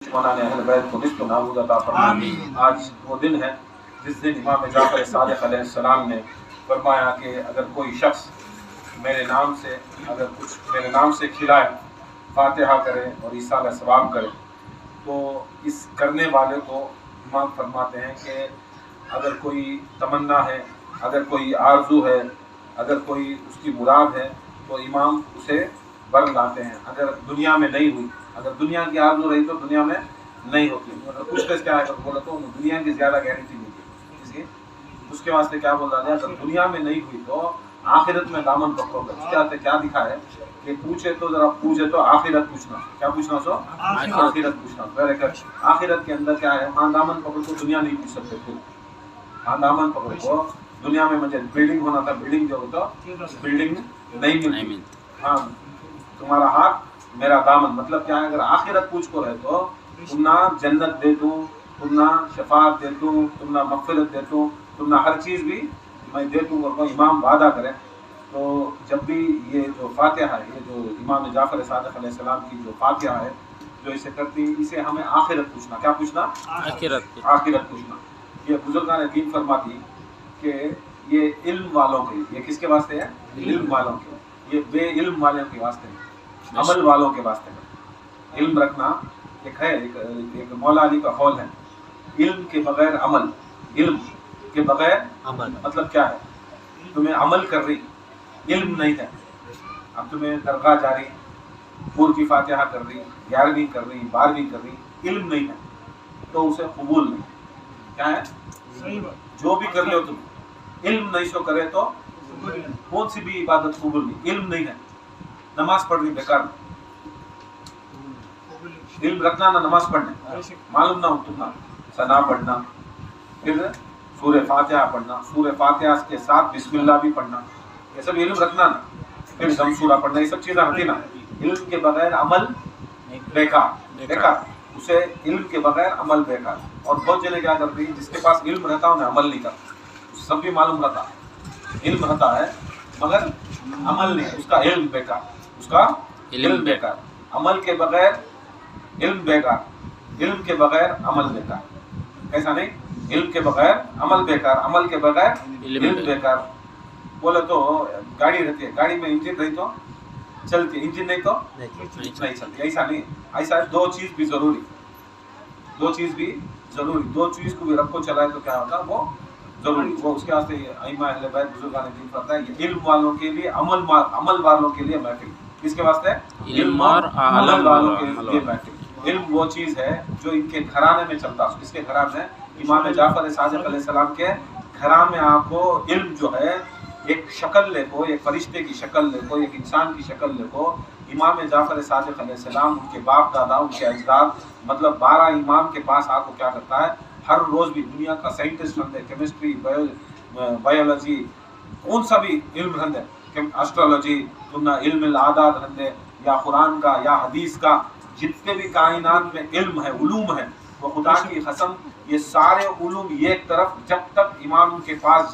مولا نے اہل بیت کو نصف نابود عطا فرمائے۔ آج وہ دن ہے جس دن امام جعفر صادق علیہ السلام نے فرمایا کہ اگر کوئی شخص میرے نام سے کھلائے، فاتحہ کرے اور ایصال ثواب کرے، تو اس کرنے والے کو امام فرماتے ہیں کہ اگر کوئی تمنا ہے، اگر کوئی آرزو ہے، اگر کوئی اس کی مراد ہے تو امام اسے بر لاتے ہیں۔ اگر دنیا میں نہیں ہوئی، اگر دنیا کی آرزو رہی تو دنیا میں نہیں ہوتی، پوچھتے کیا ہے بولا تو دنیا کی زیادہ گارنٹی نہیں تھی، اس کے واسطے کیا بول رہا ہے، اگر دنیا میں نہیں ہوئی تو آخرت میں دامن پکڑو گا۔ اس کے واسطے کیا دکھا ہے کہ پوچھے تو آخرت پوچھنا، کیا پوچھنا سو آخرت پوچھنا۔ آخرت کے اندر کیا ہے، ہاں دامن پکڑو تو دنیا نہیں پوچھ سکتے تھے، ہاں دامن پکڑو تو دنیا میں مجھے بلڈنگ ہونا تھا، بلڈنگ جو ہو تو بلڈنگ نہیں ملتی، ہاں تمہارا ہاتھ میرا دامن، مطلب کیا ہے، اگر آخرت پوچھ کو رہے تو تم نہ جنت دے دوں، تم نہ شفاعت دے دوں، تم نہ مغفرت دے دوں، تم نہ ہر چیز بھی میں دے دوں گا۔ امام وعدہ کرے تو جب بھی یہ جو فاتحہ ہے، یہ جو امام جعفر صادق علیہ السلام کی جو فاتحہ ہے جو اسے کرتی، اسے ہمیں آخرت پوچھنا، کیا پوچھنا، آخرت پوچھنا۔ یہ بزرگان دین فرماتی کہ یہ علم والوں کے، یہ کس کے واسطے ہے، علم والوں کے، یہ بے علم والوں کے واسطے ہے، عمل والوں کے واسطے ہے۔ علم رکھنا ایک ہے، ایک مولا علی کا قول ہے، علم کے بغیر عمل، علم کے بغیر عمل، مطلب کیا ہے، تمہیں عمل کر رہی، علم نہیں ہے، اب تمہیں درگاہ جا رہی، پور کی فاتحہ کر رہی، 11ویں کر رہی، 12ویں کر رہی، علم نہیں ہے تو اسے قبول نہیں، کیا ہے، جو بھی کر لو تم علم نہیں سو کرے تو کون سی بھی عبادت قبول نہیں، علم نہیں ہے، نماز پڑھ رہی بیکار، علم رکھنا نہ نماز پڑھنا، معلوم نہ ہو تم نہ ثنا پڑھنا، پھر سورہ فاتحہ پڑھنا، سورہ فاتحہ کے ساتھ بسم اللہ بھی پڑھنا، یہ سب علم رکھنا نا، پھر دم سورہ پڑھنا، یہ سب چیزیں ہوتی نا، علم کے بغیر عمل بیکار، اسے علم کے بغیر عمل بیکار۔ اور بہت جنے کیا کرتی ہیں، جس کے پاس علم رہتا ہے انہیں عمل نہیں کرتا، سب بھی معلوم رہتا، علم رہتا ہے مگر عمل نہیں، اس کا علم بیکار، اس کا علم بیکار، عمل کے بغیر علم بیکار، علم کے بغیر عمل بیکار، ایسا نہیں، علم کے بغیر عمل بیکار، عمل کے بغیر علم بیکار۔ بولے تو گاڑی رہتی ہے، گاڑی میں انجن رہی تو چلتی، انجن نہیں تو نہیں چلتی، ایسا نہیں، ایسا دو چیز بھی ضروری، دو چیز بھی ضروری، دو چیز کو بھی رکھو چلائے تو کیا ہوتا ہے، وہ ضروری، وہ اس کے واسطے ائمہ اہل بیت بزرگان دین کرتا ہے، یہ علم والوں کے لیے، عمل والوں کے لیے محفل، کس کے واسطے، علم اور عمل والوں کے لیے محفل۔ علم وہ چیز ہے جو ان کے گھرانے میں چلتا ہے، اس کے گھرانے میں، امام جعفر صادق علیہ السلام کے گھرانے میں آپ کو علم جو ہے ایک شکل لے کو، ایک فرشتے کی شکل لے کو، ایک انسان کی شکل لے کو، امام جعفر صادق علیہ السلام، ان کے باپ دادا، ان کے اجداد، مطلب 12 امام کے پاس آپ کو کیا کرتا ہے، ہر روز بھی دنیا کا سائنٹسٹ رہتے، کیمسٹری، بایولوجی، کون سا بھی علم رہتے، اسٹرالوجی، تم علم العادات رہتے، یا قرآن کا یا حدیث کا، جتنے بھی کائنات میں علم ہے، علوم ہے، وہ خدا کی قسم یہ سارے علوم ایک طرف، جب تک امام کے پاس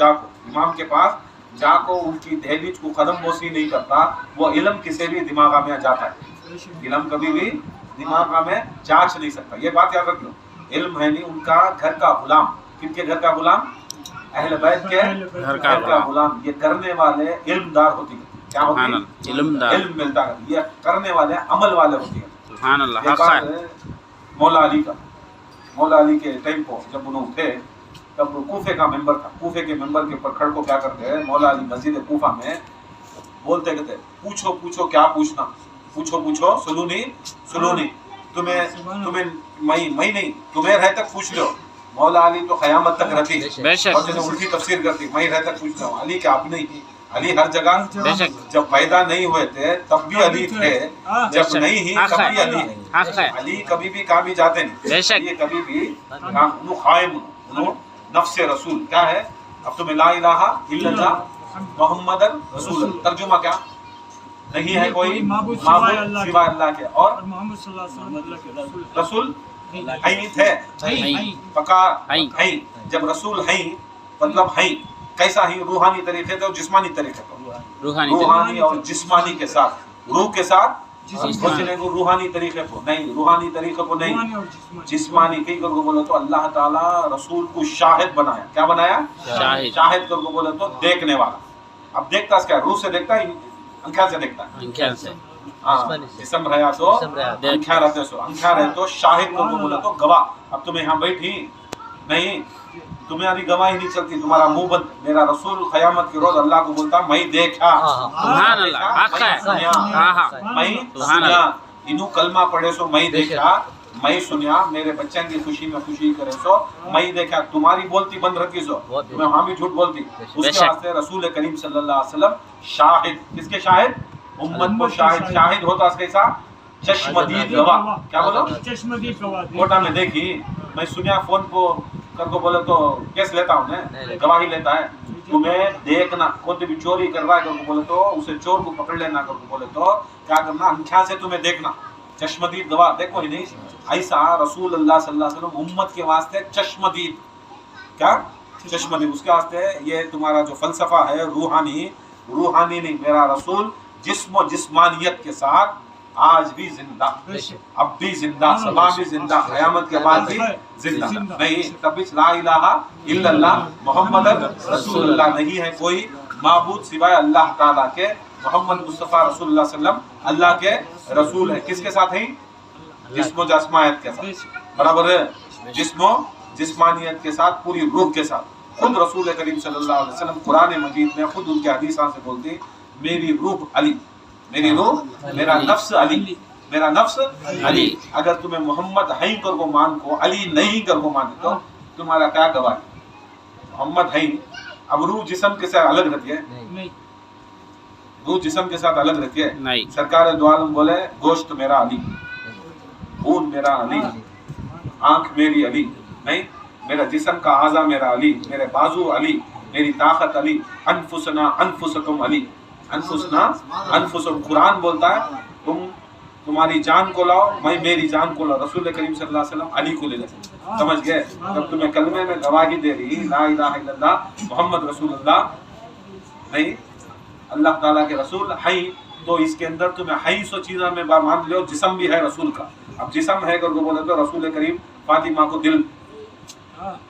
جا کو ان کی دہلیز کو قدم بوسی نہیں کرتا، وہ علم کسی بھی دماغ میں جاتا ہے، علم کبھی بھی دماغ میں جانچ نہیں سکتا، یہ بات یاد رکھ لو، علم ہے نہیں، ان کا گھر کا غلام، کن کے گھر کا غلام، اہل بیت کے گھر کا غلام، یہ کرنے والے علم دار ہوتی ہے، کیا ہوتی ہے، علم ملتا ہے، یہ کرنے والے عمل والے ہوتی ہیں۔ سبحان اللہ۔ مولا علی کے ٹائم کو جب انہوں تھے تب کوفے کا ممبر تھا، کوفے کے ممبر کے اوپر کھڑ کو کیا کرتے ہیں، مولا علی مسجد کوفہ میں بولتے کہتے پوچھو کیا پوچھنا، پوچھو سلونی، تمہیں میں نہیں، تمہیں رہ تک پوچھ لو، مولا علی تو قیامت تک رہتی ہے، اور جنہیں الٹی تفسیر کرتی، میں رہ تک پوچھ لو، علی کیا آپ نہیں کی، علی ہر جگہ، جب پیدا نہیں ہوئے تھے تب بھی علی تھے، جب نہیں ہی تب بھی علی ہے، علی کبھی بھی کام ہی جاتے نہیں، یہ کبھی بھی قائم، نفس رسول کیا ہے، اب تمہیں لا الہ الا اللہ محمد رسول اللہ، ترجمہ کیا، نہیں ہے کوئی معبود سوائے اللہ کے، اور محمد صلی اللہ علیہ وسلم رسول ہیں تھے، پکا ہیں، جب رسول ہیں مطلب ہیں، کیسا ہی، روحانی طریقے سے اور جسمانی طریقے سے، روحانی اور جسمانی کے ساتھ، روح کے ساتھ सोचने को रूहानी तरीके को नहीं, रूहानी तरीके को नहीं, जिस्मानी कई करके बोले तो अल्लाह ताला रसूल को शाहिद बनाया। क्या बनाया? शाहिद करके बोले तो देखने वाला। अब देखता क्या? रूह से देखता है, अंख्या से देखता है? हाँ, जिस्म रहा तो अंख्या रहते सो, अंख्या रहे तो शाहिद करके बोले तो गवाह। अब तुम्हें यहाँ बैठी नहीं, तुम्हें अभी गवाही नहीं चलती, तुम्हारा मुंह बंद। मेरा रसूल क़यामत के रोज अल्लाह को बोलता मैं देखा, मैं सुना, इन्हू कलमा पढ़े सो मैं देखा, मैं सुनिया, मेरे बच्चों की खुशी में खुशी करे सो मैं देखा। तुम्हारी बोलती बंद रखी सो, तुम्हें वहां भी झूठ बोलती। उसके वास्ते रसूल करीम सल्लल्लाहु अलैहि वसल्लम शाहिद, किसके शाहिद? उम्मत को शाहिद। शाहिद होता कैसा? चश्मदीद गवाह। क्या बोलो? चश्मदीद गवाह। कोटा में देखी, मैं सुनिया फोन को करको बोले तो केस लेता हूँ मैं, गवाही लेता है। तुम्हें देखना, कोई भी चोरी कर रहा है करको बोले तो उसे चोर को पकड़ लेना करको बोले तो क्या करना? अंख्या से तुम्हें देखना, चश्मदीद गवाह। देखो ही नहीं, ऐसा रसूल अल्लाह सल्लल्लाहु अलैहि वसल्लम उम्मत के वास्ते चश्मदीद। क्या चश्मदीद? उसके वास्ते ये तुम्हारा जो फलसफा है रूहानी, रूहानी नहीं, मेरा रसूल जिस्म जिस्मानियत के साथ आज भी जिंदा, अब भी जिंदा, सदा भी जिंदा, क़यामत के बाद भी जिंदा। नहीं तभी ला इलाहा इल्लल्लाह मुहम्मद रसूलुल्लाह, नहीं है कोई माबूद सिवाय अल्लाह ताला के। मोहम्मद मुस्तफ़ा रसूलुल्लाह सल्लम अल्लाह के रसूल है। किसके साथ है? जिस्म जिस्मानियत के साथ, बराबर है? जिस्म जिस्मानियत के साथ, पूरी रूह के साथ। खुद रसूल करीम सल्लल्लाहु अलैहि वसल्लम कुरान मजीद में खुद उनके हदीसां से बोलती, मेरी रूह अली, मेरी रूह, मेरा नफ्स अली, मेरा नफ्स अली। अगर तुम्हें मोहम्मद है कर को मान को, अली नहीं कर को मान तो तुम्हारा क्या गवाह? मोहम्मद है। अब रूह जिस्म के साथ अलग रहती है? नहीं, रूह जिस्म के साथ अलग रहती है? नहीं। सरकार दो आलम बोले गोश्त मेरा अली, खून मेरा अली, आंख मेरी अली, नहीं, मेरा जिस्म का आज़ा मेरा अली, मेरे बाजू अली, मेरी ताकत अली, अनफुसना अनफुसकुम अली, अनफुसना अनफुसकुम। कुरान बोलता है तुम्हारी जान को लाओ, मैं मेरी जान को लाओ। रसूल करीम सल्लल्लाहु अलैहि वसल्लम अली को ले लेते, समझ गए? जब तुम्हें कलमे में गवाही दे रही ला इलाहा इल्लल्लाह मोहम्मद रसूलुल्लाह, नहीं अल्लाह ताला के रसूल है, तो इसके अंदर तुम्हें है सो चीज़ा में मान लो, जिस्म भी है रसूल का। अब जिस्म है करके बोले तो रसूल करीम फातिमा को दिल,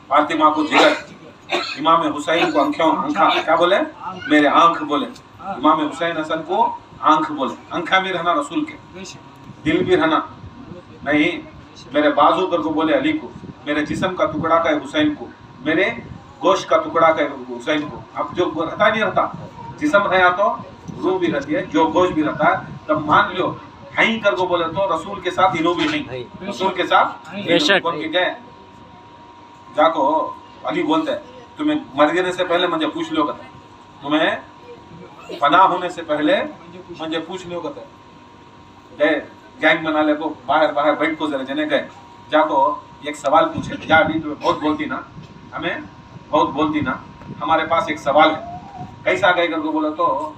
फातिमा को जिगर, इमाम हुसैन को आंखों, आंखा क्या बोले? मेरे आंख बोले। इमाम हुसैन हसन को आंख बोले, आंखा भी रहना रसूल के, दिल भी रहना। नहीं, मेरे बाजू कर को बोले अली को, मेरे जिस्म का टुकड़ा का है हुसैन को, मेरे गोश्त का टुकड़ा का है हुसैन को। अब जो रहता नहीं रहता, जिस्म है तो रूह भी रहती है, जो गोश्त भी रहता है, तब मान लो है कर को बोले तो रसूल के साथ इनो भी नहीं, रसूल के साथ कौन के गए? जाको अली बोलते हैं तुम्हें मर जाने से पहले मुझे पूछ लो, तुम्हें फना होने से पहले मुझे पूछ लो। गए गैंग बना ले को बाहर बाहर बैठ को जरा जने गए, जाको एक सवाल पूछे, जा अभी तुम्हें बहुत बोलती ना, हमें बहुत बोलती ना, हमारे पास एक सवाल है। कैसा गए करके बोला तो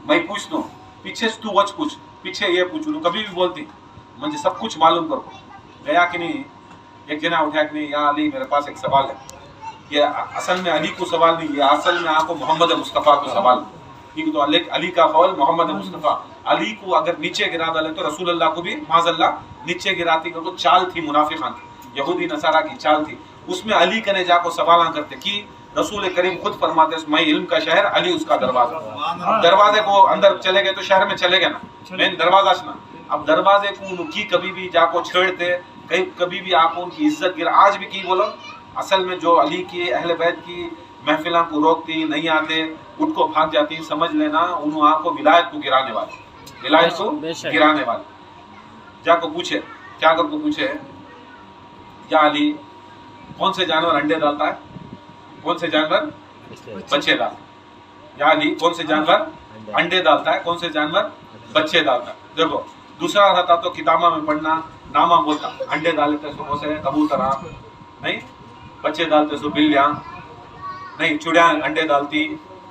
मैं पूछ दूँ, पीछे से तू वच पूछ, पीछे ये पूछ लूँ, कभी भी बोलती मुझे सब कुछ मालूम करो। गया कि नहीं, एक जना उठा कि नहीं, या अली मेरे पास एक सवाल है। ये असल में अली को सवाल नहीं, ये असल में आपको मोहम्मद मुस्तफ़ा को सवाल। तो अली का कौल मोहम्मद मुस्तफ़ा, अली को अगर नीचे गिरा डाले तो रसूल अल्लाह को भी माज़अल्लाह नीचे गिराती। तो चाल थी मुनाफिकान की, यहूदी नसारा की चाल थी। उसमें अली कने जाको सवाल करते कि रसूल करीम खुद फरमाते मैं इल्म का शहर, अली उसका दरवाजा। दरवाजे को अंदर चले गए तो शहर में चले गए ना, मेन दरवाजा ना। अब दरवाजे को उनकी कभी भी जाको छेड़ते, कभी भी आप उनकी इज्जत गिरा। आज भी की बोलो, असल में जो अली की अहले बैत की महफिलों को रोकती, नहीं आते, उनको भाग जाती, समझ लेना उन वहाँ को विलायत को गिराने वाले, विलायत को गिराने वाले। जाको पूछे, क्या कर को पूछे, या अली कौन से जानवर अंडे डालता है, कौन से जानवर बच्चे डालता है? या अली कौन से जानवर अंडे डालता है, कौन से जानवर बच्चे डालता है? देखो दूसरा रहता तो किताबा में पढ़ना, नामा बोलता अंडे डालते सो से कबूतरा, नहीं बच्चे डालते सो बिल्लियाँ, नहीं चुड़िया अंडे डालती,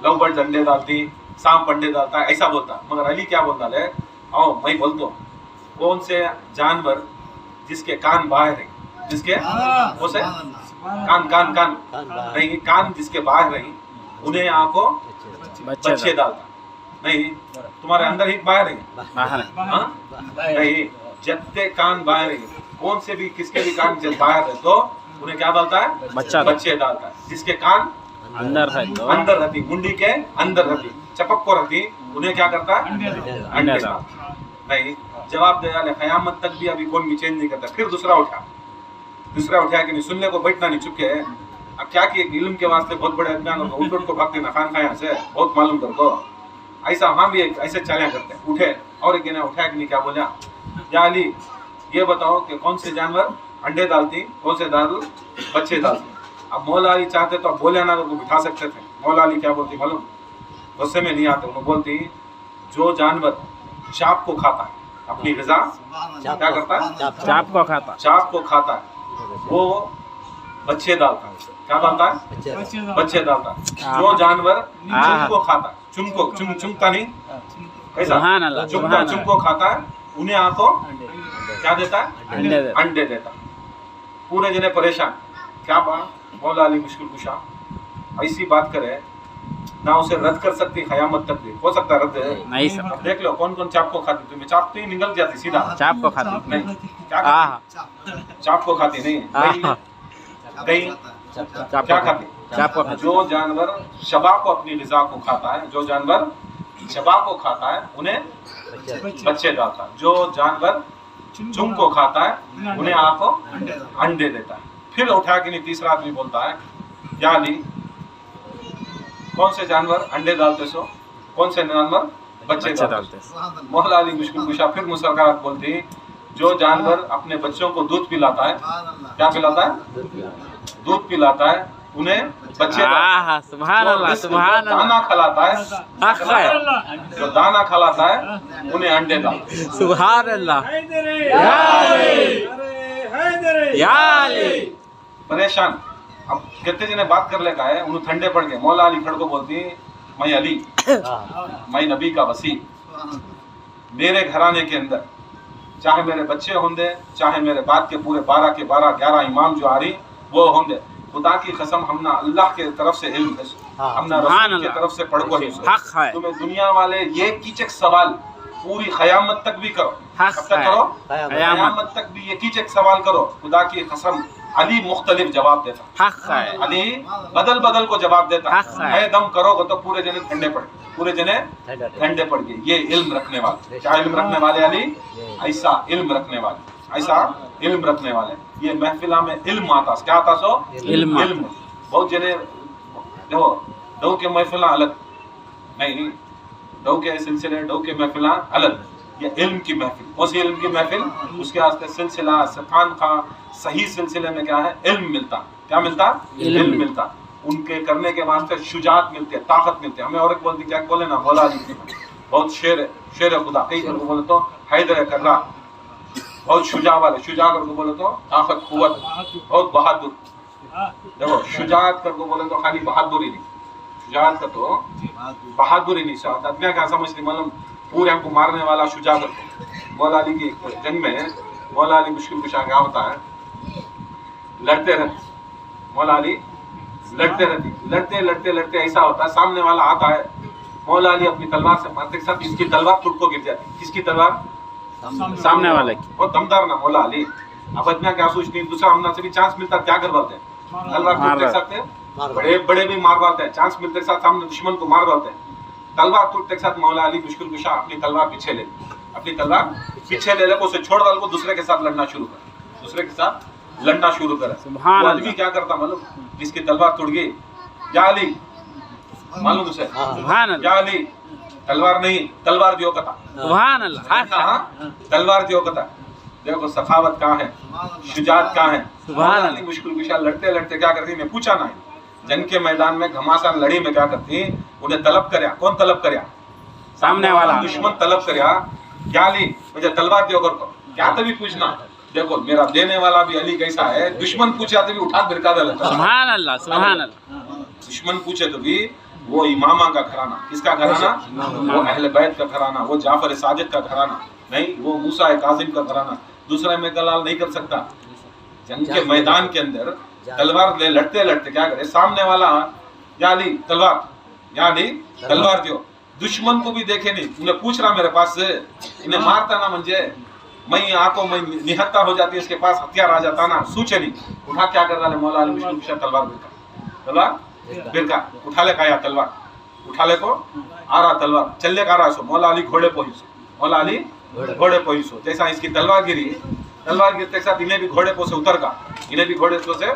लव बर्ड्स अंडे डालती, सांप अंडे डालता है, ऐसा बोलता। मगर अली क्या बोलता है, आओ मैं बोलता हूँ कौन से जानवर जिसके कान बाहर है, जिसके वो से कान कान कान नहीं, कान जिसके बाहर रही, उन्हें यहाँ को बच्चे डालता। नहीं, तुम्हारे अंदर ही बाहर है, बाहर हाँ? नहीं, जत्ते कान बाहर है, कौन से भी किसके भी कान जब बाहर है तो उन्हें क्या डालता है? बच्चा बच्चे डालता है। जिसके कान अंदर है तो अंदर रहती, मुंडी के अंदर रहती, चपक को रहती, उन्हें क्या करता है? अंडे डालता। नहीं, जवाब दे डाले, क़यामत तक भी अभी कौन भी चेंज नहीं करता। फिर दूसरा उठा कि नहीं, सुनने को बैठना नहीं, चुप के अब क्या किए, इल्म के वास्ते बहुत बड़े अज्ञान हो, उठ को भागते ना खान खाया से बहुत मालूम कर दो। ऐसा वहाँ भी ऐसे चले करते, उठे और एक ने उठाया कि नहीं, क्या बोला, या अली ये बताओ कि कौन से जानवर अंडे डालती, कौन से जानवर बच्चे डालती। अब मौला अली चाहते तो अब बोले ना, तो बिठा सकते थे। मौला अली क्या बोलती मालूम, गुस्से में नहीं आते, उन्होंने बोलती जो जानवर चाप को खाता है, अपनी ग़िज़ा क्या करता है, चाप को खाता, चाप को खाता है, वो बच्चे डालता है। क्या डालता है? बच्चे डालता है। जो जानवर चुन को खाता है, चुनता नहीं, कैसा सुभान अल्लाह, सुभान चुन को खाता है, उन्हें आंखों क्या देता है? अंडे देता। पूरे जने परेशान, क्या बात, मौला अली मुश्किल कुशा ऐसी बात करे ना, उसे रद्द कर सकती क़यामत तक भी हो सकता रद्द नहीं सर। अब देख लो कौन कौन चाप को खाती, तुम्हें चाप तो ही निकल जाती सीधा, चाप को खाती नहीं क्या खाती? चाप को खाती नहीं, गई क्या खाती? चाप को खाती। जो जानवर शबा को अपनी ग़िज़ा को खाता है, जो जानवर शबा को खाता है उन्हें बच्चे डालता है, जो जानवर चुन को खाता है उन्हें आंखों अंडे देता है। फिर उठा के नहीं, तीसरा आदमी बोलता है, या अली कौन से जानवर अंडे डालते सो, कौन से जानवर बच्चे डालते। मौला अली मुश्किल कुशा फिर मुसरकात बोलती, जो जानवर अपने बच्चों को दूध पिलाता है, क्या पिलाता है? दूध पिलाता है, उन्हें बच्चे सुभान अल्लाह, सुभान अल्लाह, दाना खिलाता है, जो दाना खिलाता है उन्हें अंडे डालते। सुभान अल्लाह, परेशान। अब कितने जने बात कर लेगा है, उन्हें ठंडे पड़ गए। मौला अली खड़ को बोलती, मैं अली, मैं नबी का वसी, मेरे घराने के अंदर चाहे मेरे बच्चे होंगे, चाहे मेरे बाद के पूरे 12 के 12 11 इमाम जो आ रही वो होंगे, खुदा की कसम हमना अल्लाह के तरफ से इल्म है, हमना रसूल की तरफ से पढ़ को ही तुम्हें दुनिया वाले ये कीचक सवाल पूरी क़यामत तक भी करो, कब तक करो? क़यामत तक भी ये कीचक सवाल करो, खुदा की कसम अली मुख्तलिफ जवाब देता, अली बदल बदल को जवाब देता है। दम करोगे तो पूरे जने ठंडे पड़, पूरे जने ठंडे पड़ गए। ये इल्म रखने वाले, क्या इल्म रखने वाले अली? ऐसा इल्म रखने वाले, ऐसा इल्म रखने वाले। ये महफिला में इल्म आता, क्या आता सो? इल्म। बहुत जने देखो दो के महफिला अलग नहीं, दो के सिलसिले, दो के महफिला अलग, ये इल्म की महफिल। उसी इल्म की महफिल, उसके वास्ते सिलसिला सफान का सही सिलसिले में क्या है? इल्म मिलता। क्या मिलता? इल्म मिलता। उनके करने के वास्ते शुजात मिलती है, ताकत मिलती है। हमें और एक बोलती, क्या बोले ना, मौला अली की बहुत शेर है, शेर खुदा। कई को बोले तो हैदर कर रहा, बहुत शुजा वाले, शुजा कर को बोले तो ताकत कुव्वत, बहुत बहादुर। देखो शुजात कर को बोले तो खाली बहादुरी नहीं, शुजात का तो बहादुरी नहीं साथ अदना क्या समझ नहीं, मतलब पूरे हमको मारने वाला शुजा कर। मौला अली की जंग में मौला अली मुश्किल कुशा क्या होता है, लड़ते रहते मौला अली, लड़ते रहती, लड़ते लड़ते लड़ते ऐसा होता है सामने वाला आता है, मौला अली अपनी तलवार से मारते के साथ इसकी तलवार टूट को गिर जाती। किसकी तलवार? सामने वाले की। बहुत दमदार ना मौला अली। अब इतना क्या सोचती, दूसरा हमना से भी चांस मिलता क्या करवाते हैं, तलवार टूटते सकते, बड़े बड़े भी मारवाते हैं, चांस मिलते के साथ सामने दुश्मन को मारवाते हैं। तलवार टूटते के साथ मौला अली मुश्किल कुशा अपनी तलवार पीछे ले, अपनी तलवार पीछे ले उसे छोड़ डाल को दूसरे के साथ लड़ना शुरू कर, दूसरे के साथ लड़ना शुरू करे। वो आदमी क्या करता मालूम, जिसकी तलवार टूट गई, या अली मालूम उसे, या अली तलवार नहीं, तलवार दियो कथा, सुभान अल्लाह, तलवार दियो कथा। देखो सखावत कहाँ है, शुजात कहाँ है। सुभान अल्लाह मुश्किल कुशा लड़ते लड़ते क्या करती, मैं पूछा ना, जंग के मैदान में घमासान लड़ी में क्या करती, उन्हें तलब करया। कौन तलब करया? सामने वाला दुश्मन तलब करया, क्या अली मुझे तलवार दियो कर, क्या तभी पूछना। देखो मेरा देने वाला भी अली कैसा है, दुश्मन पूछा तो भी उठा भिरका दे लेता। सुभान अल्लाह, सुभान अल्लाह। दुश्मन पूछे तो भी वो इमामा का घराना, किसका घराना? वो अहले बैत का घराना, वो जाफर सादिक का घराना नहीं, वो मूसा काजिम का घराना, दूसरा में दलाल नहीं कर सकता। जंग के मैदान के अंदर तलवार ले लड़ते लड़ते क्या करे, सामने वाला या अली तलवार, या अली तलवार दियो, दुश्मन को भी देखे नहीं, उन्हें पूछ रहा मेरे पास से, इन्हें मारता ना मुझे, मैं आंखों में निहत्ता हो जाती, इसके पास हथियार आ जाता ना, सूचे नहीं, उठा क्या कर डाले मौला अली मुश्किल कुशा तलवार बिरका उठा ले काया तलवार, उठा ले को आ रहा तलवार, चलने का रहा सो, मौला अली घोड़े पोहिसो, मौला अली घोड़े पोहिसो, जैसा इसकी तलवार गिरी, तलवार गिरते के साथ इन्हें भी घोड़े पो से उतर गा, इन्हें भी घोड़े पो से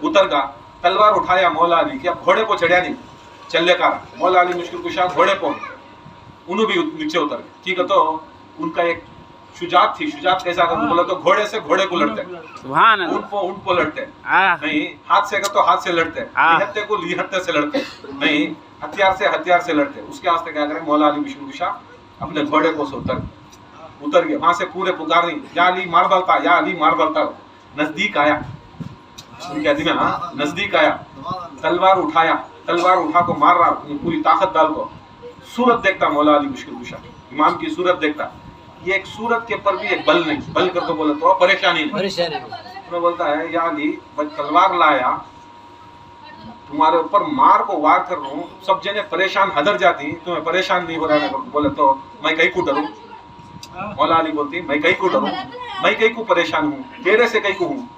उतर गा, तलवार उठाया मौला अली की, अब घोड़े को चढ़िया नहीं, चलने का मौला अली मुश्किल कुशा घोड़े पो, उन्हों भी नीचे उतर गए। ठीक है, तो उनका एक शुजात थी, शुजात कैसा कर बोला तो घोड़े से घोड़े को लड़ते, सुभान ऊंट को लड़ते, अल्लाह नहीं हाथ से तो हाथ से लड़ते, लिहत्ते को लिहत्ते से लड़ते, नहीं हथियार से लड़ते। उसके वास्ते क्या करें, मौला अली मुश्किल कुशा अपने घोड़े को से उतर गए, वहां से पूरे पुकार रही, या अली मार डालता, या अली मार डालता। नजदीक आया, उनके आदमी में हाँ नजदीक आया, तलवार उठा को मार रहा पूरी ताकत डाल को, सूरत देखता मौला अली मुश्किल कुशा, इमाम की सूरत देखता, ये एक सूरत के पर भी एक बल नहीं, बल कर तो बोले तो परेशानी नहीं, बोलता है या अली तलवार लाया, तुम्हारे ऊपर मार को वार कर रहा हूँ, सब जने परेशान हदर जाती, तुम्हें परेशान नहीं हो रहा है, बोले तो मैं कहीं को डरूं, मौला अली बोलती मैं कहीं को डरूं, मैं कहीं को परेशान हूँ, तेरे से कहीं को हूँ,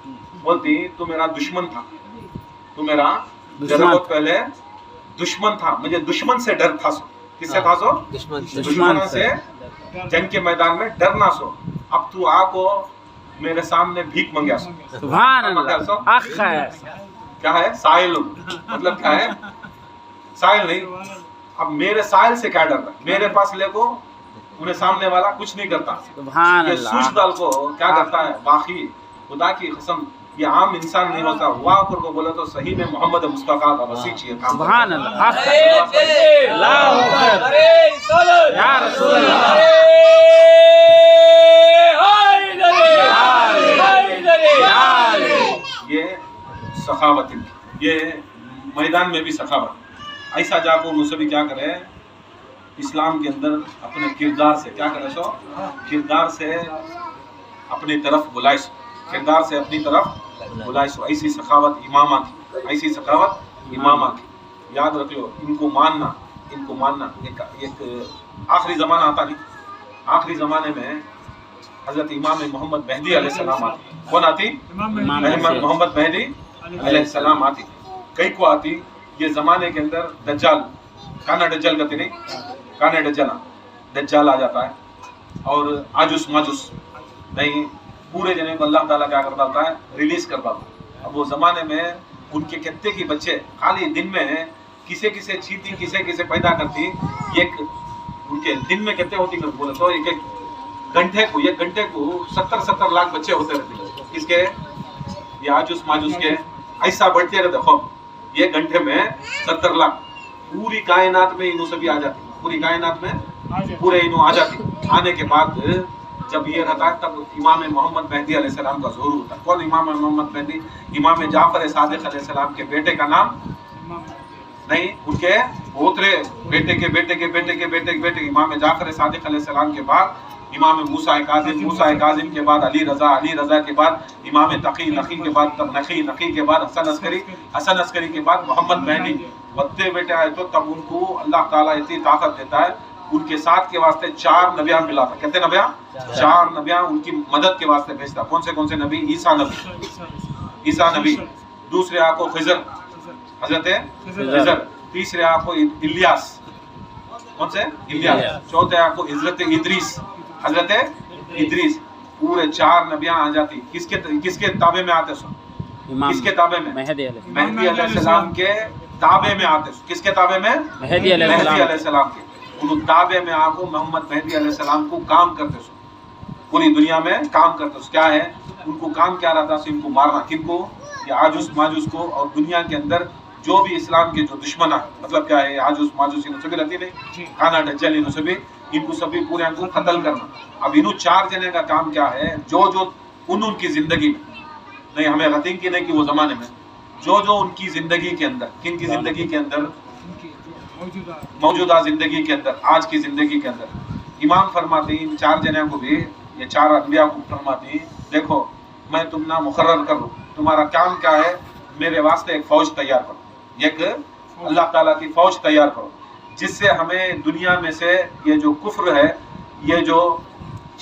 बोलती तू मेरा दुश्मन था, तू मेरा बहुत पहले दुश्मन था, मुझे दुश्मन से डर था, सो किससे था सो, दुश्मन से, जंग के मैदान में डरना सो, अब तू आको मेरे सामने भीख मंगा सो, सुभान अल्लाह, क्या है साहिल, मतलब क्या है साहिल नहीं, अब मेरे साहिल से क्या डर रहा है, मेरे पास ले को उन्हें सामने वाला कुछ नहीं करता, सुभान ये अल्लाह, सूझ डाल को क्या करता है, बाकी खुदा की कसम ये आम इंसान नहीं होता, हुआ को बोला तो सही में मोहम्मद मुस्तफा का वसी चाहिए था, सुभान अल्लाह, या रसूल अल्लाह, ये सखावत, ये मैदान में भी सखावत, ऐसा जाको मुझसे भी क्या करे, इस्लाम के अंदर अपने किरदार से क्या करे, सो किरदार से अपनी तरफ बुलाए, किरदार से अपनी तरफ बुलाए, ऐसी सखावत इमामा की, ऐसी सखावत इमामा की, याद रख लो, इनको मानना। एक आखिरी ज़माना आता नहीं, आखिरी ज़माने में हज़रत इमाम मोहम्मद मेहदी अलैहिस्सलाम आती, कौन आती, मोहम्मद मेहदी अलैहिस्सलाम आती, कई को आती, ये ज़माने के अंदर दज्जाल, काना दज्जाल कहते नहीं, काना दज्जाल आ जाता है, और आजुस माजुस नहीं, पूरे जने को अल्लाह ताला क्या कर डालता है, रिलीज कर डालता है। अब वो ज़माने में उनके कितने की बच्चे खाली दिन में किसे चीती किसे पैदा करती, एक उनके दिन में कितने होती कर बोले तो एक घंटे को 70 लाख बच्चे होते रहते, किसके, ये आजुस माजुस के, ऐसा बढ़ते रहते, देखो ये घंटे में 70 लाख, पूरी कायनात में इन्हों से भी आ जाती, पूरी कायनात में पूरे इन्हों आ जाती। आने के बाद जब ये रहता है तब इमाम मोहम्मद मेहदी अलैहिस्सलाम का ज़ुहूर होता है। कौन इमाम मोहम्मद मेहदी, इमाम जाफर सादिक अलैहिस्सलाम के बेटे का नाम नहीं, उनके पोतरे बेटे के बेटे इमाम जाफर सादिक अलैहिस्सलाम के बाद इमाम मूसा काज़िम के बाद अली रज़ा के बाद इमाम तकी के बाद तब नकी के बाद हसन अस्करी के बाद मोहम्मद मेहदी बत्ते बेटे आए, तो तब उनको अल्लाह ताला इतनी ताकत देता है, उनके साथ के वास्ते 4 नबियाँ मिला था, कहते नबियाँ, 4 नबियाँ उनकी मदद के वास्ते भेजता। कौन से नबी, ईसा नबी, दूसरे आपको खिजर, हजरत खिजर, तीसरे आपको इलियास, कौन से इलियास, चौथे आपको हजरत इद्रीस, पूरे 4 नबियाँ आ जाती, किसके ताबे में आते, किसके ताबे में, मेहदी अलैहिस्सलाम के ताबे में आते, किसके ताबे में, मेहदी अलैहिस्सलाम के, उन ताबे में आपको मोहम्मद मेहदी अलैहिस्सलाम को काम करते, पूरी दुनिया में काम करते। क्या है उनको काम, क्या रहता है, इनको मारना, किनको, ये आजुस माजुस को, और दुनिया के अंदर जो भी इस्लाम के जो दुश्मन है, मतलब क्या है, आजुस माजुस इन्हों सभी रहती नहीं, खाना डज्जल इन्हों सभी, इनको सभी पूरे इनको कत्ल करना। अब इन्हों 4 जने का काम क्या है, जो उनकी जिंदगी में नहीं, हमें रतिंग की नहीं कि वो जमाने में जो उनकी जिंदगी के अंदर, किन की जिंदगी के अंदर, मौजूदा जिंदगी के अंदर, आज की जिंदगी के अंदर, इमाम फरमाते इन 4 जने को भी, ये 4 अम्बिया को फरमाती, देखो मैं तुम ना मुकर्रर कर लूँ, तुम्हारा काम क्या है, मेरे वास्ते एक फौज तैयार करो, एक अल्लाह ताला की फौज तैयार करो, جس سے ہمیں دنیا میں سے یہ جو کفر ہے، یہ جو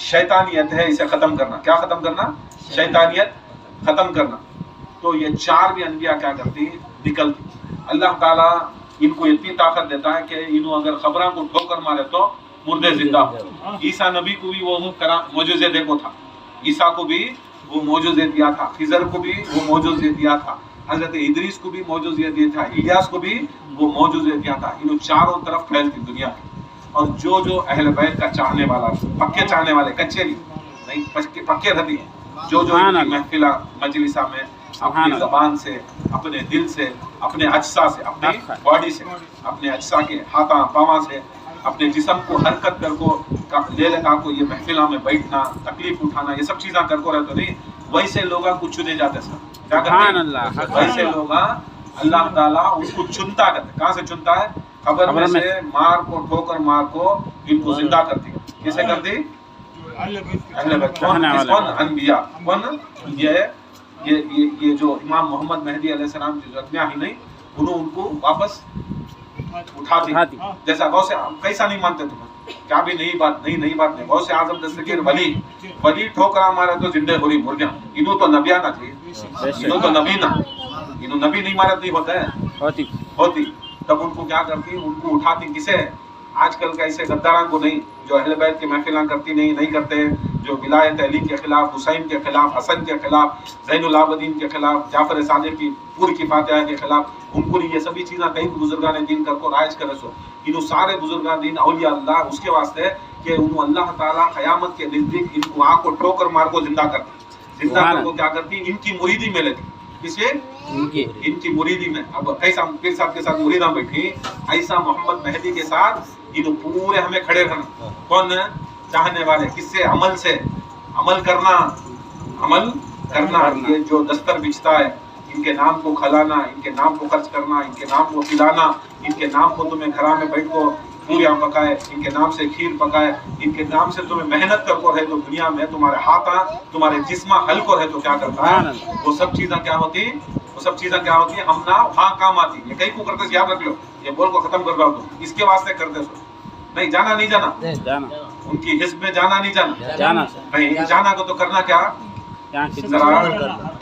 شیطانیت ہے، اسے ختم کرنا. کیا ختم کرنا؟ شیطانیت ختم کرنا. تو یہ چار بھی انبیاء کیا کرتی؟ نکلتی. اللہ تعالیٰ ان کو اتنی طاقت دیتا ہے کہ انہوں اگر خبراں کو ٹھوکر مارے تو مردے زندہ ہو. عیسیٰ نبی کو بھی وہ معجزے دیکھو تھا، عیسیٰ کو بھی وہ معجزے دیا تھا، خضر کو بھی وہ معجزے دیا تھا، حضرت ادریس کو بھی معجزے دیا تھا، الیاس کو بھی وہ معجزے دیا تھا. انہوں چاروں طرف پھیلتی دنیا کی. اور جو اہل بیت کا چاہنے والا، پکے چاہنے والے، کچے نہیں پکے رہتی ہیں، جو محفلہ مجلسہ میں اپنی زبان سے، اپنے دل سے، اپنے اجزا سے، اپنی باڈی سے، اپنے اجزا کے ہاتھاں پاواں سے، اپنے جسم کو حرکت کر کو لے لگا کو یہ محفلہ میں بیٹھنا، تکلیف اٹھانا، یہ سب چیزیں کر کو رہتے نہیں. ویسے لوگاں کو چنے جاتے سر. کیا کرتے ہیں؟ ویسے لوگاں اللہ تعالیٰ ان کو چنتا کرتے. کہاں سے چنتا ہے؟ قبر میں سے مار کو، ٹھوکر مار کو ان کو زندہ کرتی. کیسے کرتی؟ اہل بیت. کون؟ انبیاء. کون؟ یہ جو امام محمد مہدی علیہ السلام جو رتنیاں ہی نہیں، انہوں ان کو واپس اٹھاتی. جیسا غوث، کیسا نہیں مانتے تمہیں؟ کیا بھی نئی بات نہیں. غوث اعظم دستگیر ولی ٹھوکرا مارے تو زندہ ہوری مرگیاں. انہوں تو نبیاں نہ تھی، انہوں تو نبی نہ، انہوں نبی نہیں مارت نہیں ہوتا ہے ہوتی. تب ان کو کیا کرتی؟ ان کو اٹھاتی. کسے؟ آج کل کا ایسے غداراں کو نہیں، جو اہل بیت کی محفلیں کرتی نہیں کرتے، جو ولایت علی کے خلاف، حسین کے خلاف، حسن کے خلاف، زین العابدین کے خلاف، جعفر صادق کی پور کی فاتحہ کے خلاف، ان کو یہ سبھی چیزیں کئی بزرگان دین کر کو رائج کرے سو. انہوں سارے بزرگان دین اولیاء اللہ اس کے واسطے کہ انہوں اللہ تعالیٰ قیامت کے نزدیک ان کو آنکھ کو ٹھوکر مار کو زندہ کرتی. زندہ کر کو کیا کرتی؟ ان کی مریدی میں لیتی. کس لیے؟ ان کی مریدی میں. اب ایسا پیر صاحب کے ساتھ مریداں بیٹھی، ایسا محمد مہدی کے ساتھ انہوں پورے ہمیں کھڑے رہنا. کون؟ چاہنے والے. کس سے؟ عمل سے. عمل کرنا. یہ جو دستر بچتا ہے، ان کے نام کو کھلانا، ان کے نام کو خرچ کرنا، ان کے نام کو پلانا، ان کے نام کو تمہیں گھر میں بیٹھ کو پوریاں پکائے، ان کے نام سے کھیر پکائے، ان کے نام سے تمہیں محنت کر کو رہے تو دنیا میں تمہارے ہاتھاں، تمہارے جسمہ حل کو رہے تو کیا کرتا ہے؟ وہ سب چیزیں کیا ہوتی ہیں؟ ہم نہ وہاں کام آتی. یہ کہیں کو کرتے یاد رکھ لو، یہ بول کو ختم کر دو. اس کے واسطے کرتے سو نہیں. جانا نہیں جانا، ان کی حزب میں جانا نہیں جانا نہیں. جانا کو تو کرنا کیا؟ ذرا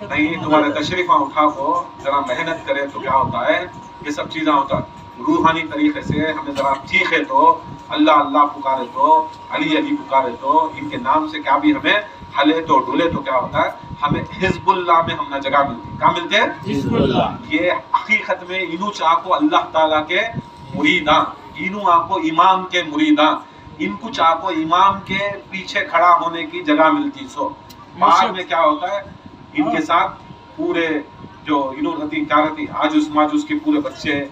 نہیں تمہارے تشریفاں اٹھا کو ذرا محنت کرے تو کیا ہوتا ہے؟ یہ سب چیزیں ہوتا ہے. روحانی طریقے سے ہمیں ذرا چیخے تو، اللہ اللہ پکارے تو، علی علی پکارے تو، ان کے نام سے کیا بھی ہمیں ہلے تو ڈولے تو کیا ہوتا ہے؟ ہمیں حزب اللہ میں ہم نہ جگہ ملتی. کہاں ملتے ہیں؟ حزب اللہ. یہ حقیقت میں انہوں چاہ کو اللہ تعالیٰ کے مریداں، انہوں آپ کو امام کے مریداں، ان کو چاہ کو امام کے پیچھے کھڑا ہونے کی جگہ ملتی. سو بعد میں کیا ہوتا ہے؟ ان کے ساتھ پورے جو انہوں رہتی کیا رہتی آجوس ماجوس کے پورے بچے،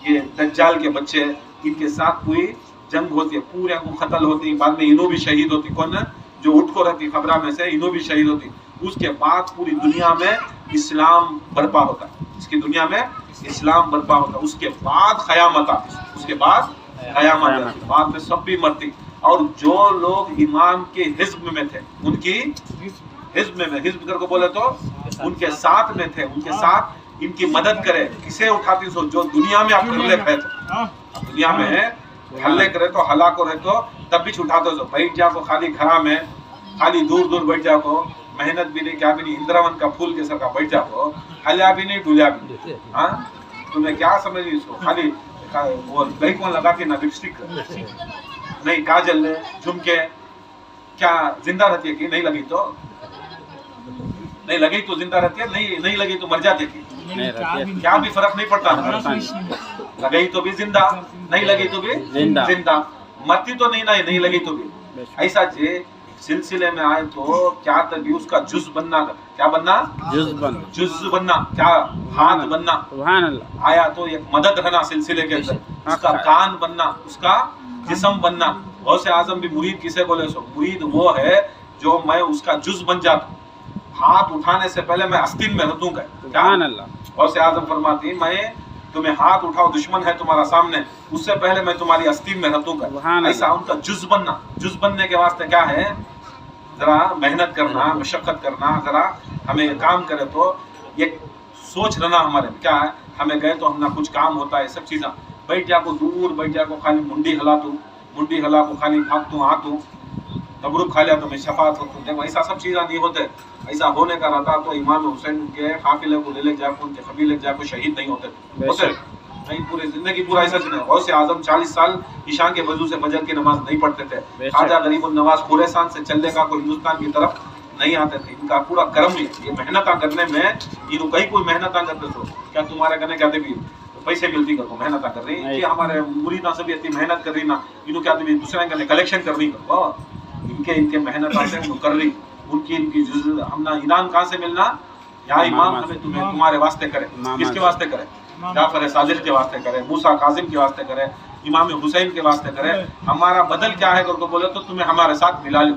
یہ دجال کے بچے، ان کے ساتھ پوری جنگ ہوتی ہے، پورے کو قتل ہوتی. بعد میں انہوں بھی شہید ہوتی. کون؟ جو اٹھ کو رہتی خبرہ میں سے، انہوں بھی شہید ہوتی. اس کے بعد پوری دنیا میں اسلام برپا ہوتا ہے. اس کی دنیا میں اسلام برپا ہوتا ہے. اس کے بعد قیامت آتی. اس کے بعد قیامت آتی. بعد میں سب بھی مرتی. اور جو لوگ ایمان کے حزب میں تھے، ان کی حزب میں حزب کر کو بولے تو ان کے ساتھ میں تھے، ان کے ساتھ ان کی مدد کرے. کسے اٹھاتی سو؟ جو دنیا میں آپ ہلے پھیلتے، دنیا میں ہلے کرے تو ہلاک رہے تو تب بھی اٹھاتے سو. بیٹھ جا کو خالی گھرا میں، خالی دور بیٹھ جا کو، محنت بھی نہیں، کیا بھی نہیں، اندراون کا پھول کے سر کا بیٹھ جا کو، ہلیا بھی نہیں ڈولیا بھی نہیں. ہاں تمہیں کیا سمجھ اس کو؟ خالی وہ بیک میں لگا کے نہ لپسٹک نہیں، کاجل لے، جھمکے، کیا زندہ رہتی ہے کہ نہیں لگی تو نہیں لگی تو زندہ رہتی ہے، نہیں لگی تو مر جاتی تھی. کیا بھی فرق نہیں پڑتا. لگئی تو بھی زندہ، نہیں لگی تو بھی زندہ. مرتی تو نہیں لگی تو بھی. ایسا سلسلے میں آئے تو کیا تبھی اس کا جز بننا. کیا بننا؟ جز بننا. کیا؟ ہاتھ بننا. آیا تو ایک مدد رہنا سلسلے کے اندر. اس کا کان بننا، اس کا جسم بننا. غوث اعظم بھی مرید کسے بولے سو؟ مرید وہ ہے جو میں اس کا جز بن جاتا ہوں. ہاتھ اٹھانے سے پہلے میں آستین میں رہتوں گا. غوث اعظم فرماتی میں تمہیں ہاتھ اٹھاؤ، دشمن ہے تمہارا سامنے، اس سے پہلے میں تمہاری آستین میں رہتوں گا. ایسا ان کا جز بننا. جز بننے کے واسطے کیا ہے؟ ذرا محنت کرنا، مشقت کرنا. ذرا ہمیں کام کرے تو یہ سوچ رہنا ہمارے کیا ہے، ہمیں گئے تو ہم نہ کچھ کام ہوتا ہے. سب چیزیں बैठ जाको दूर बैठ जाको खाली मुंडी हलातू, मुंडी हला को खाली भागतू आतू, तबरुक खा लिया तो मैं शफात होती। देखो ऐसा सब चीज़ें नहीं होते। ऐसा होने का रहता तो इमाम हुसैन के काफिले को ले जाकर उनके कबीले जाकर शहीद नहीं होते होते नहीं, पूरी जिंदगी पूरा ऐसा चला। गौसे आजम 40 साल ईशान के वजू से फजर की नमाज नहीं पढ़ते थे। ख्वाजा गरीबुल नवाज खुरासान से चलने का कोई हिंदुस्तान की तरफ नहीं आते थे। इनका पूरा कर्म ये मेहनत करने में, इन कहीं कोई मेहनत करते तो क्या तुम्हारे कहने कहते भी पैसे मिलती करो, मेहनत कर रही कि हमारे मुरीदा से भी इतनी मेहनत कर रही ना, इन्हों क्या भी दूसरे कहने कलेक्शन कर रही करो, इनके मेहनत आते कर रही उनकी इनकी हमना इनाम कहाँ से मिलना। यहाँ इमाम हमें तुम्हें तुम्हारे वास्ते करे, किसके वास्ते करे? जाफर सादिक के वास्ते करे, मूसा काजिम के वास्ते करे, इमाम हुसैन के वास्ते करे। हमारा बदल क्या है करके बोले तो तुम्हें हमारे साथ मिला लो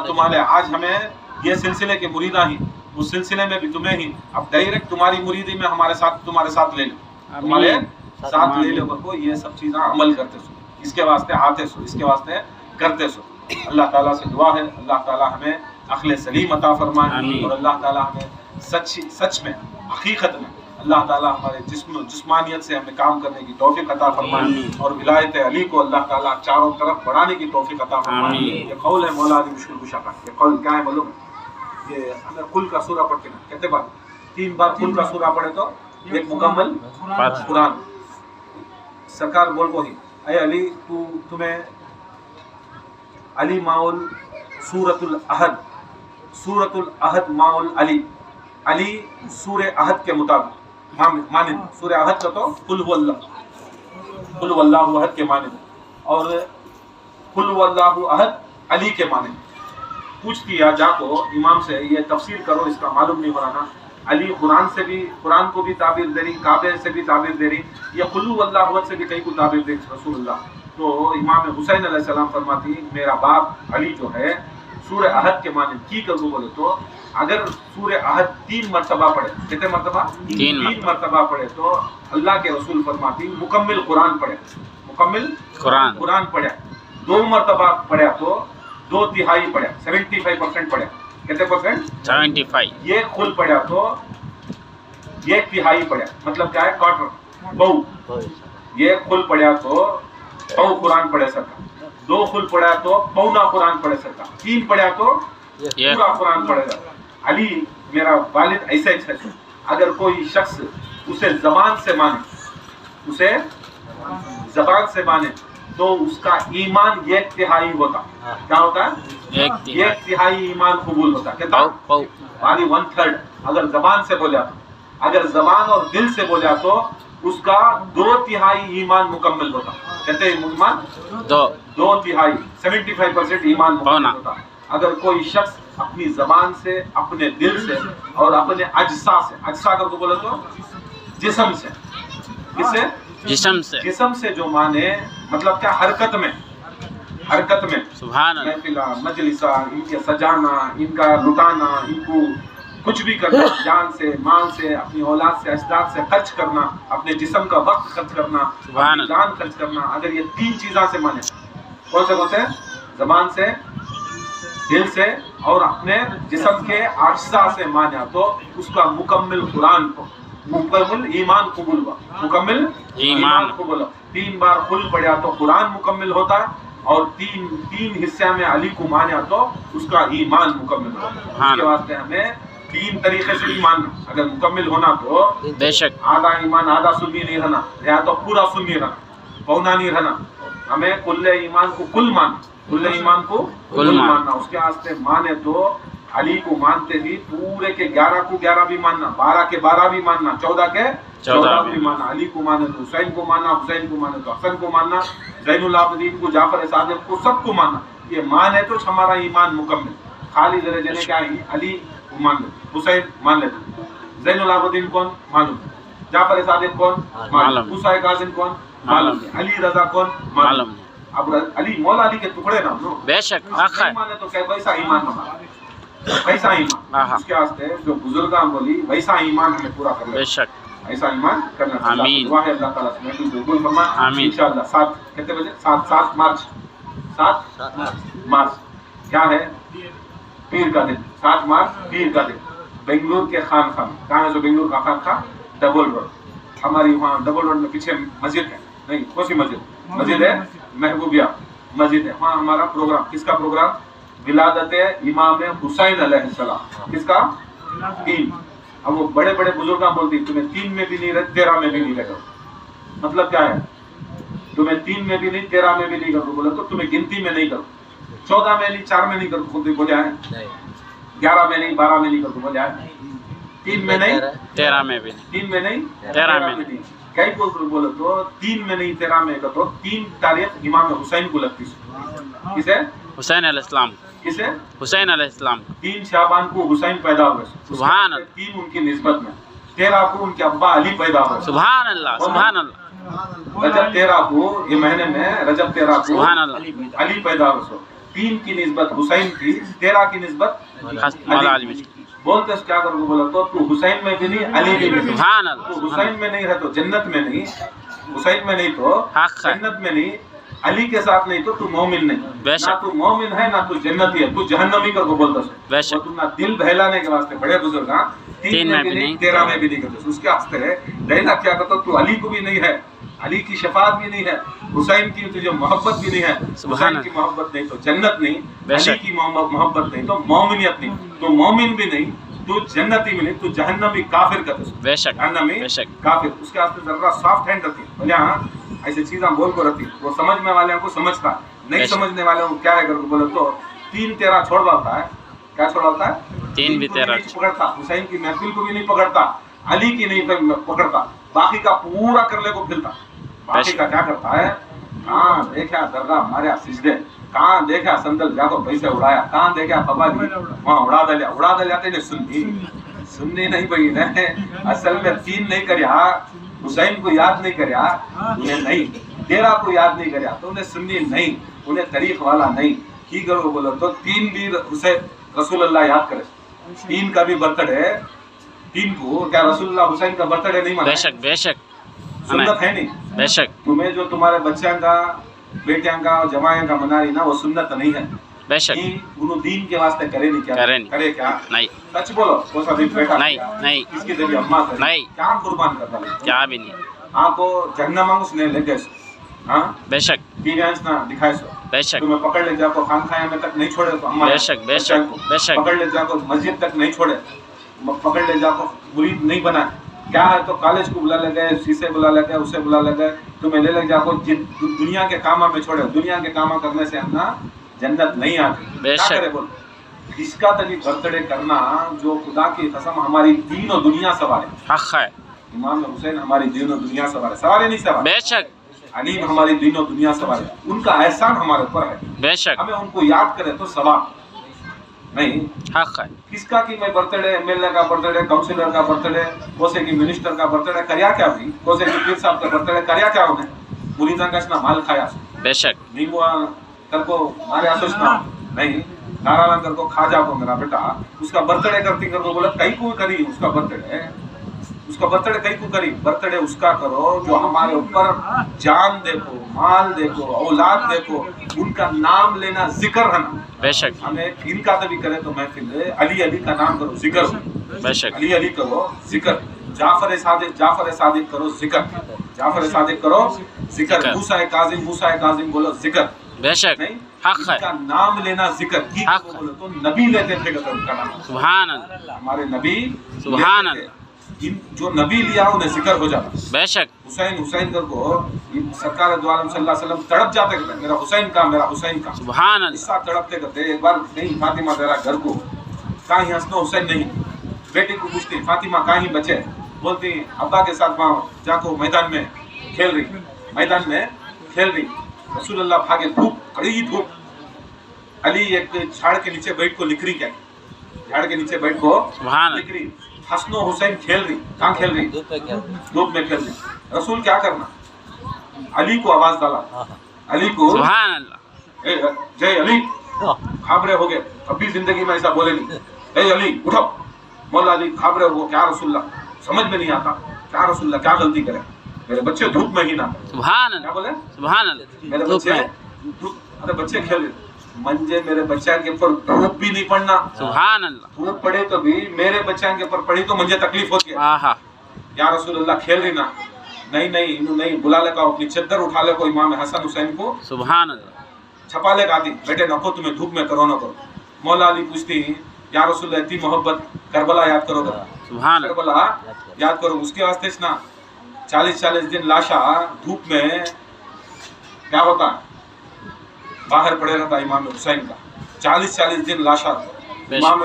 तुम्हारे। आज हमें ये सिलसिले के मुरीदा ही उस सिलसिले में भी तुम्हें ही अब डायरेक्ट तुम्हारी मुरीदी में हमारे साथ ले लो, तुम्हारे साथ ले लो को ये सब चीज़ें अमल करते सो, इसके वास्ते आते सो, इसके वास्ते करते सो। अल्लाह ताला से दुआ है अल्लाह ताला हमें अक्ल सलीम अता फरमाए और अल्लाह ताला हमें सच में हकीकत में अल्लाह ताला हमारे जिस्मानियत से हमें काम करने की तौफीक अता फरमाए और विलायत अली को अल्लाह ताला चारों तरफ बढ़ाने की तौफीक अता फरमाए। ये कौल है मौला अली मुश्किल कुशा का। ये कौल क्या है मालूम? ये हमें कुल का सूरा पढ़ते हैं कितने बार? 3 बार कुल का सूरा पढ़े तो एक मुकम्मल कुरान। सरकार बोल को ही अय अली तुम्हें अली माउल सूरतुल अहद माउल अली सूरे अहद के मुताबिक माने सूरे अहद का तो कुल वल्लाहु अहद के माने और कुल वल्लाहु अहद अली के माने। पूछ दिया जाको इमाम से ये तफसीर करो, इसका मालूम नहीं बनाना। अली कुरान को भी ताबीर दे रही, काबे से भी ताबीर दे रही, ये कुल्लू वल्लाहु अहद से भी कहीं को ताबीर दे रसूलुल्लाह। तो इमाम हुसैन अलैहिस्सलाम फरमाती मेरा बाप अली जो है सूरह अहद के माने की करूँ बोले तो अगर सूरह अहद 3 मरतबा पढ़े, कितने मरतबा? 3 मरतबा पढ़े तो अल्लाह के रसूल फरमाती मुकम्मिल कुरान पढ़े, मुकम्मिल कुरान पढ़े। 2 मरतबा पढ़ा तो 2/3 पढ़ा, 75% पढ़ा। कितने परसेंट? 75। ये खुल पढ़ा तो 1/3 पढ़ा, मतलब क्या है? क्वार्टर बहु। ये खुल पढ़ा तो बहु कुरान पढ़े सका, 2 खुल पढ़ा तो पौना कुरान पढ़े सका, 3 पढ़ा तो पूरा कुरान पढ़ेगा। अली मेरा वालिद ऐसा है, अगर कोई शख्स उसे जबान से माने तो उसका ईमान 1/3 होता। क्या होता है? 1/3 ईमान कबूल होता। कितना? 1/3। अगर जबान से बोला तो, अगर जबान और दिल से बोला तो उसका 2/3 ईमान मुकम्मल होता। कहते हैं ईमान 2/3 75% ईमान मुकम्मल होता। अगर कोई शख्स अपनी जबान से, अपने दिल से और अपने अज्सा करके बोले तो जिस्म से, किससे? जिस्म से जो माने, मतलब क्या? हरकत में सुभान अल्लाह, महफिला मजलिसा इनके सजाना, इनका लुटाना, इनको कुछ भी करना, जान से, माल से, अपनी औलाद से, अजदाद से खर्च करना, अपने जिस्म का वक्त खर्च करना, अपनी जान खर्च करना। अगर ये 3 चीज़ा से माने, कौन से? जबान से, दिल से और अपने जिस्म के अज्जा से माना तो उसका मुकम्मिल कुरान को मुकम्मिल ईमान कबूल हुआ, मुकम्मिल ईमान कबूल। 3 बार कुल पढ़ा तो कुरान मुकम्मिल होता है और 3 हिस्से में अली को माना तो उसका ईमान मुकम्मिल होता है। इसके वास्ते हमें 3 तरीके से ईमान, अगर मुकम्मिल होना तो बेशक आधा ईमान आधा सुन्नी नहीं रहना, या तो पूरा सुन्नी रहना, पौना नहीं रहना। हमें कुल्ले ईमान को कुल मानना, कुल्ले ईमान को कुल मानना। उसके वास्ते माने तो अली को मानते ही पूरे के 11 को 11 भी मानना, 12 के 12 भी मानना, 14 के 14 भी मानना। अली को माने तो हुसैन को मानना, हुसैन को माने तो हसन को मानना, ज़ैनुल आबिदीन को, जाफर सादिक को, सबको मानना। ये माने तो हमारा ईमान मुकम्मिल। खाली जरे जने क्या है? अली को मान ले, हुसैन मान ले, ज़ैनुल आबिदीन कौन? मालूम। जाफर सादिक कौन? मालूम। मूसा काज़िम कौन? मालूम। अली रज़ा कौन? मालूम। अब अली मौला अली के टुकड़े ना लो, बेशक माने तो क्या वैसा ईमान हमारा, वैसा ईमान। उसके वास्ते जो बुजुर्ग बोली वैसा ईमान हमें पूरा करना, बेशक ऐसा ईमान करना। आमीन। दुआ है अल्लाह ताला से मैं बिल्कुल फरमा इंशाअल्लाह। 7 कितने बजे? 7 मार्च 7 मार्च क्या है? पीर का दिन। 7 मार्च पीर का दिन। बेंगलुरु के खान कहाँ है? जो बेंगलुरु का खान डबल रोड हमारी वहाँ डबल रोड में पीछे मस्जिद है, नहीं कौन सी मस्जिद है, महबूबिया मस्जिद है, वहाँ हमारा प्रोग्राम, किसका प्रोग्राम, विलादत इमाम हुसैन अलैहिस्सलाम, किसका, 3। अब वो बड़े बड़े बुजुर्ग बोलती तुम्हें 3 में भी नहीं रहे, 13 में भी नहीं रहे, मतलब क्या है, तुम्हें 3 में भी नहीं 13 में भी नहीं करो, बोले तो तुम्हें गिनती में नहीं करो, 14 में नहीं 4 में नहीं करो, बोले है 11 में नहीं 12 में नहीं करो, बोले है 3 में नहीं 13 में भी नहीं, 3 में नहीं 13 में नहीं, कई बोले तो 3 में नहीं 13 में करो, 3 तारीख इमाम हुसैन को लगती है, किसे, हुसैन अलैहिस्सलाम, किसे, हुसैन अलैहिस्सलाम, 3 शाबान को हुसैन पैदा हुए, सुभान अल्लाह, 3 उनकी निस्बत में, 13 को उनके अब्बा अली पैदा हुए, सुभान अल्लाह, सुभान अल्लाह, रजब 13 को, ये महीने में रजब 13 को सुभान अल्लाह, अली पैदा हुए, 3 की निस्बत हुसैन की, 13 की निस्बत मौला अली में, बोलते क्या करोगे, बोला तो तू हुसैन में भी नहीं अली में भी नहीं, सुभान तू अल्लाह, हुसैन में नहीं है तो जन्नत में नहीं, हुसैन में नहीं तो हक है, जन्नत में नहीं, अली के साथ नहीं तो तू मोमिन नहीं, बेशक। ना तू मोमिन है ना तू जन्नती है, तू जहन्नमी करके बोलता है, बेशक। और तू ना दिल बहलाने के वास्ते बड़े बुजुर्ग 3 में भी नहीं 13 में भी नहीं करते, उसके वास्ते रहना क्या करता, तू अली को भी नहीं है, अली की शफात भी नहीं है, हुसैन की तुझे मोहब्बत भी नहीं है, हुसैन की मोहब्बत नहीं तो जन्नत नहीं, अली की मोहब्बत नहीं तो मोमिनियत नहीं, तो मोमिन भी नहीं, तू जन्नती भी नहीं, तू जहन्नमी काफिर कहते, बेशक, जहन्नमी बेशक, काफिर, उसके वास्ते जरा सॉफ्ट हैंड रखी, बोले हाँ ऐसी चीज हम बोल को रखी, वो समझने वाले को समझता, नहीं समझने वाले को क्या है करके बोले तो 3 13 छोड़ डालता है, क्या छोड़ डालता है, 3 भी 13 पकड़ता, हुसैन की महफिल को भी नहीं पकड़ता, अली की नहीं पकड़ता, बाकी का पूरा करने को फिरता, बाकी का क्या करता है, कहाँ देखा दरगाह मारा सिजदे, कहाँ देखा संदल जाको पैसे उड़ाया, कहाँ देखा कबाली वहाँ उड़ा दलिया तेने सुननी नहीं पड़ी ने, असल में 3 नहीं करया, हुसैन को याद नहीं करया, उन्हें नहीं 13 को याद नहीं करया, तो उन्हें सुन्नी नहीं, उन्हें तरीक वाला नहीं, की करो बोलो तो 3 भी हुसैन रसूलुल्लाह याद करे, 3 का भी बर्थडे, 3 को क्या रसूलुल्लाह हुसैन का बर्थडे नहीं मनाया, बेशक, बेशक, सुन्नत है नहीं, बेशक, तुम्हें जो तुम्हारे बच्चों का बेटियां का और जमाएं का मना रही ना, वो सुन्नत नहीं है, बेशक, उन्होंने दीन के वास्ते करे नहीं, क्या करे नहीं, करे क्या, नहीं, सच बोलो, कौन सा दिन बेटा नहीं, नहीं, इसके जरिए अम्मा करे, नहीं, क्या कुर्बान करता है, क्या भी नहीं, आपको जहन्नम उसने लेके हाँ बेशक, टीवीएंस ना दिखाए सो, बेशक, तुम्हें पकड़ ले जाको खानखाने में तक नहीं छोड़े तो अम्मा, बेशक, बेशक, बेशक, पकड़ ले जाको मस्जिद तक नहीं छोड़े, पकड़ ले जाको मुरीद नहीं बनाए, क्या है तो कॉलेज को बुला ले गए, शीशे बुला ले गए, उसे बुला ले गए, तुम्हें ले ले जाको दुनिया के कामा में छोड़े, दुनिया के कामा करने से हम ना जन्नत नहीं आती, क्या करे बोल, इसका तभी बर्थडे करना जो खुदा की कसम हमारी दीन और दुनिया सवार है, हक है, इमाम हुसैन हमारी दीन और दुनिया सवार है, सवार नहीं सवार, बेशक, अली हमारी दीन और दुनिया सवार है, उनका एहसान हमारे ऊपर है, बेशक, हमें उनको याद करें तो सवाब नहीं, हक है, किसका कि मैं बर्थडे, एमएलए का बर्थडे, काउंसिलर का बर्थडे, कोसे की मिनिस्टर का बर्थडे करया क्या भी, कोसे की पीर साहब का बर्थडे करया क्या उन्हें, मुरीदान का इसना माल खाया, बेशक, नहीं हुआ कर को मारे आसोच ना, नहीं नारायण कर को खा जाओ मेरा बेटा, उसका बर्थडे करती कर को बोला कहीं को करी उसका बर्थडे कहीं को करी, बर्थडे उसका करो जो हमारे ऊपर जान देखो, माल देखो, औलाद देखो, उनका नाम लेना जिक्र है ना, बेशक, हमें इनका तभी करे तो महफिल अली अली का नाम करो जिक्र, बेशक, अली अली करो जिक्र, जाफर सादिक करो जिक्र, जाफर सादिक करो जिक्र, मूसा काजिम बोलो जिक्र, बेशक, नहीं हक है, इसका नाम लेना जिक्र की हक बोलो तो नबी लेते थे उनका नाम, सुभान अल्लाह, हमारे नबी सुभान लेते थे, जो नबी लिया उन्हें जिक्र हो जाता, बेशक, हुसैन कर को सरकार दो आलम सल्लल्लाहु अलैहि वसल्लम तड़प जाते कहते मेरा हुसैन का सुभान अल्लाह, इसका तड़पते करते, एक बार नहीं फातिमा तेरा घर को कहीं हंसनो हुसैन नहीं, बेटी को पूछती फातिमा कहीं बचे, बोलती अब्बा के साथ वहाँ जाको मैदान में खेल रही, रसूलुल्लाह भागे, धूप कड़ी धूप, अली एक झाड़ के नीचे बैठ को लिख रही, क्या झाड़ के नीचे बैठ को सुभान लिख रही, हसनो हुसैन खेल रही, कहाँ खेल रही, धूप में खेल रही, रसूल क्या करना, अली को आवाज डाला, अली को सुभान अल्लाह, जय अली, खाबरे हो गए, अभी जिंदगी में ऐसा बोले नहीं, ए अली उठो, मौला अली खाबरे हो, क्या रसूलुल्लाह समझ में नहीं आता, क्या रसूलुल्लाह क्या गलती करे, मेरे बच्चे धूप में ही ना, सुभान क्या अल्लाह, बोले, सुभान अल्लाह, मेरे धूप बच्चे में, अरे बच्चे खेल रहे, मंजे मेरे बच्चा के ऊपर धूप भी नहीं पड़ना, सुभान अल्लाह, धूप पड़े तो भी मेरे बच्चा के ऊपर पड़ी तो मुझे तकलीफ होती है, आहा, या रसूलुल्लाह खेल रही ना, नहीं नहीं इन्हों नहीं बुला ले का अपनी चद्दर उठा ले को इमाम हसन हुसैन को सुभान अल्लाह छपा ले आदि बेटे नको तुम्हें धूप में करो न करो। मौला अली पूछती या रसूल इतनी मोहब्बत करबला याद करोगे सुभान अल्लाह करबला याद करो उसके वास्ते ना 40-40 दिन लाशा धूप में क्या होता है बाहर पड़े रहता इमाम हुसैन का 40-40 दिन लाशा इमाम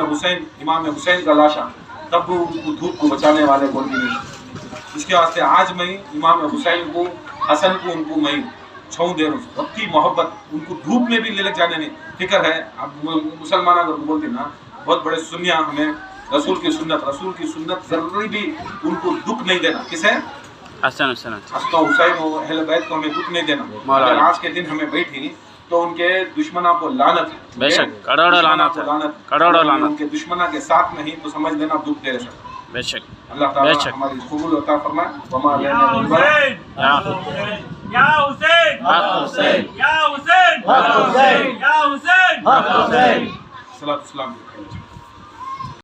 हुसैन का लाशा तब वो उनको धूप को बचाने वाले बोल नहीं। इसके वास्ते आज मैं इमाम हुसैन को हसन को उनको मैं छू दे रहा हूँ रब की मोहब्बत उनको धूप में भी ले जाने नहीं फिक्र है। अब मुसलमान अगर बोलते ना बहुत बड़े सुनिया हमें रसूल की सुन्नत जरूरी भी उनको दुख नहीं देना किसे हसन हुसैन हसन हुसैन हो अहले बैत को हमें दुख नहीं देना। अगर आज के दिन हमें बैठी तो उनके दुश्मना को लानत है बेशक करोड़ों लानत है करोड़ों लानत उनके दुश्मना के साथ नहीं तो समझ लेना दुख दे रहे बेशक अल्लाह ताला बेशक हमारी कबूल अता फरमाए। वमा या हुसैन या हुसैन हुसैन या हुसैन या हुसैन सलात सलाम।